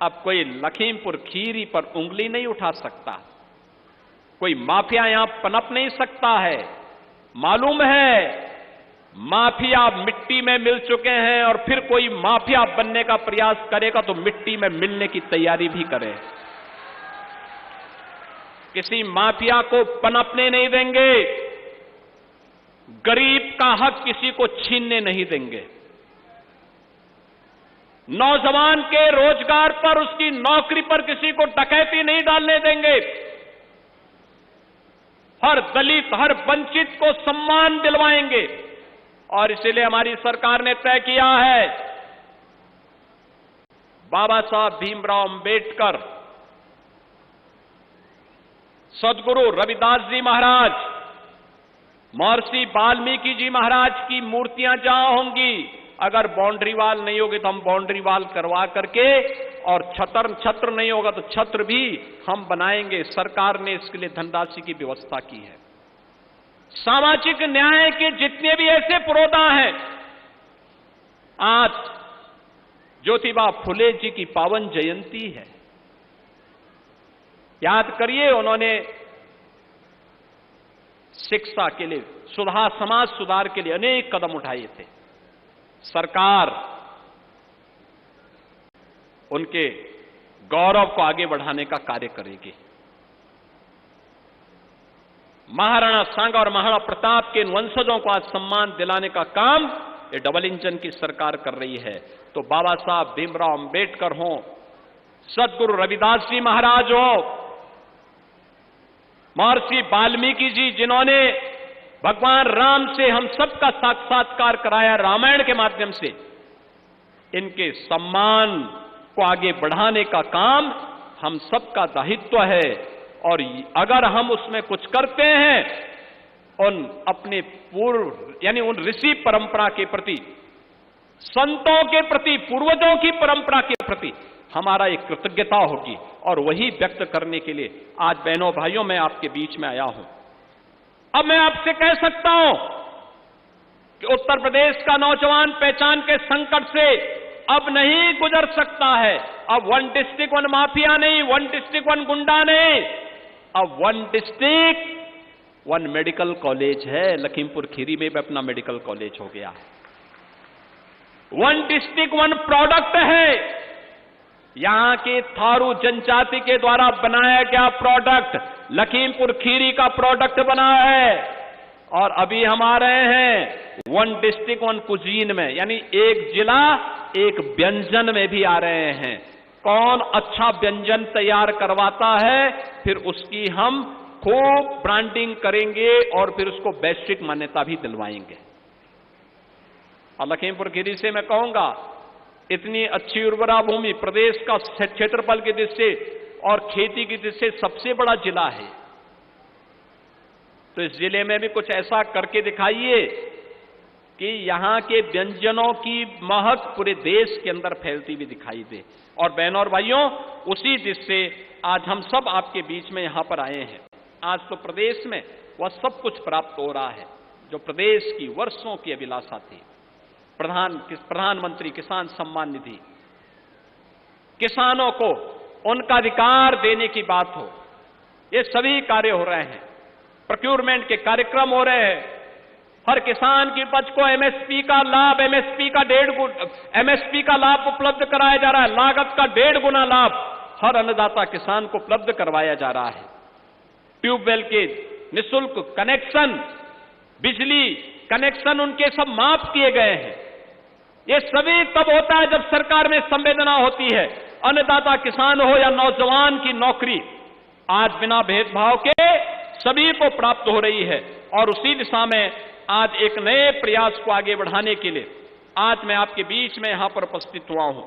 अब कोई लखीमपुर खीरी पर उंगली नहीं उठा सकता, कोई माफिया यहां पनप नहीं सकता है। मालूम है माफिया मिट्टी में मिल चुके हैं और फिर कोई माफिया बनने का प्रयास करेगा तो मिट्टी में मिलने की तैयारी भी करे। किसी माफिया को पनपने नहीं देंगे, गरीब का हक किसी को छीनने नहीं देंगे, नौजवान के रोजगार पर, उसकी नौकरी पर किसी को डकैती नहीं डालने देंगे, हर दलित, हर वंचित को सम्मान दिलवाएंगे। और इसलिए हमारी सरकार ने तय किया है, बाबा साहब भीमराव अंबेडकर, सदगुरु रविदास जी महाराज, महर्षि वाल्मीकि जी महाराज की मूर्तियां जहां होंगी, अगर बाउंड्री वाल नहीं होगी तो हम बाउंड्री वाल करवा करके, और छत्र नहीं होगा तो छत्र भी हम बनाएंगे। सरकार ने इसके लिए धनराशि की व्यवस्था की है। सामाजिक न्याय के जितने भी ऐसे पुरोधा हैं, आज ज्योतिबा फुले जी की पावन जयंती है। याद करिए, उन्होंने शिक्षा के लिए, समाज सुधार के लिए अनेक कदम उठाए थे। सरकार उनके गौरव को आगे बढ़ाने का कार्य करेगी। महाराणा सांगा और महाराणा प्रताप के वंशजों को आज सम्मान दिलाने का काम ये डबल इंजन की सरकार कर रही है। तो बाबा साहब भीमराव अंबेडकर हो, सदगुरु रविदास जी महाराज हो, महर्षि वाल्मीकि जी, जिन्होंने भगवान राम से हम सबका साक्षात्कार कराया रामायण के माध्यम से, इनके सम्मान को आगे बढ़ाने का काम हम सबका दायित्व है। और अगर हम उसमें कुछ करते हैं, उन अपने पूर्व यानी उन ऋषि परंपरा के प्रति, संतों के प्रति, पूर्वजों की परंपरा के प्रति हमारा एक कृतज्ञता होगी। और वही व्यक्त करने के लिए आज बहनों भाइयों मैं आपके बीच में आया हूं। अब मैं आपसे कह सकता हूं कि उत्तर प्रदेश का नौजवान पहचान के संकट से अब नहीं गुजर सकता है। अब 1 डिस्ट्रिक्ट 1 माफिया नहीं, 1 डिस्ट्रिक्ट 1 गुंडा नहीं, अब 1 डिस्ट्रिक्ट 1 मेडिकल कॉलेज है। लखीमपुर खीरी में भी अपना मेडिकल कॉलेज हो गया। 1 डिस्ट्रिक्ट 1 प्रोडक्ट है। यहां के थारू जनजाति के द्वारा बनाया गया प्रोडक्ट लखीमपुर खीरी का प्रोडक्ट बना है। और अभी हम आ रहे हैं 1 डिस्ट्रिक्ट 1 कुजीन में, यानी एक जिला एक व्यंजन में भी आ रहे हैं। कौन अच्छा व्यंजन तैयार करवाता है, फिर उसकी हम खूब ब्रांडिंग करेंगे और फिर उसको वैश्विक मान्यता भी दिलवाएंगे। और लखीमपुर खीरी से मैं कहूंगा, इतनी अच्छी उर्वरा भूमि, प्रदेश का क्षेत्रफल की दृष्टि से और खेती की दृष्टि से सबसे बड़ा जिला है। तो इस जिले में भी कुछ ऐसा करके दिखाइए कि यहां के व्यंजनों की महक पूरे देश के अंदर फैलती हुई दिखाई दे। और बहनों और भाइयों, उसी दृष्टि से आज हम सब आपके बीच में यहां पर आए हैं। आज तो प्रदेश में वह सब कुछ प्राप्त हो रहा है जो प्रदेश की वर्षों की अभिलाषा थी। प्रधानमंत्री किसान सम्मान निधि, किसानों को उनका अधिकार देने की बात हो, ये सभी कार्य हो रहे हैं। प्रोक्योरमेंट के कार्यक्रम हो रहे हैं। हर किसान की उपज को एमएसपी का लाभ, एमएसपी का लाभ उपलब्ध कराया जा रहा है। लागत का 1.5 गुना लाभ हर अन्नदाता किसान को उपलब्ध करवाया जा रहा है। ट्यूबवेल के निःशुल्क कनेक्शन, बिजली कनेक्शन उनके सब माफ किए गए हैं। ये सभी तब होता है जब सरकार में संवेदना होती है। अन्नदाता किसान हो या नौजवान की नौकरी, आज बिना भेदभाव के सभी को प्राप्त हो रही है। और उसी दिशा में आज एक नए प्रयास को आगे बढ़ाने के लिए आज मैं आपके बीच में यहां पर उपस्थित हुआ हूं।